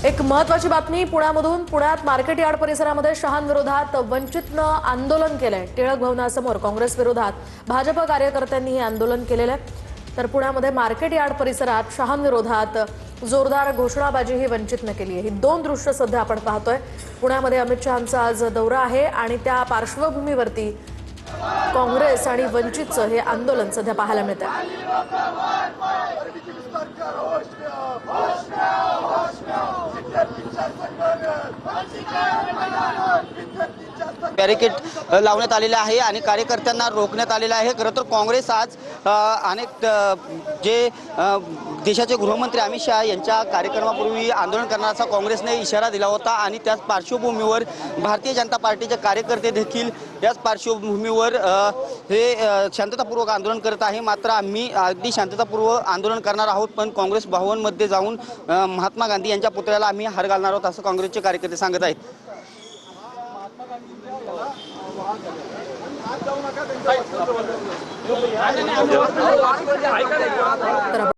एक महत्त्वाची बातमी पुण्यात मार्केट यार्ड परिसरामध्ये शहांविरोधात वंचितनं आंदोलन केलंय। टिळक भवनासमोर काँग्रेस विरोधात भाजप कार्यकर्त्यांनी हे आंदोलन केलेलं आहे। तर पुण्यामध्ये मार्केट यार्ड परिसरात शहांविरोधात जोरदार घोषणाबाजी ही वंचितनं केली आहे। ही दोन दृश्य सध्या आपण पाहतोय। पुण्यामध्ये अमित शहांचा आज दौरा आहे आणि त्या पार्श्वभूमीवरती काँग्रेस आणि वंचितचं हे आंदोलन सध्या पाहायला मिळतंय। बॅरिकेड लावण्यात आलेले आहे आणि कार्यकर्त्यांना रोखण्यात आलेले आहे। खरं तर काँग्रेस आज अनेक जे देशाचे गृहमंत्री अमित शहा यांच्या कार्यक्रमापूर्वी आंदोलन करण्याचा काँग्रेसने इशारा दिला होता आणि त्याच पार्श्वभूमीवर भारतीय जनता पार्टीचे कार्यकर्ते देखील याच पार्श्वभूमीवर हे शांततापूर्वक आंदोलन करत आहे। मात्र आम्ही अगदी शांततापूर्वक आंदोलन करणार आहोत, पण काँग्रेस भवनमध्ये जाऊन महात्मा गांधी यांच्या पुतळ्याला आम्ही हार घालणार आहोत असं काँग्रेसचे कार्यकर्ते सांगत आहेत। तर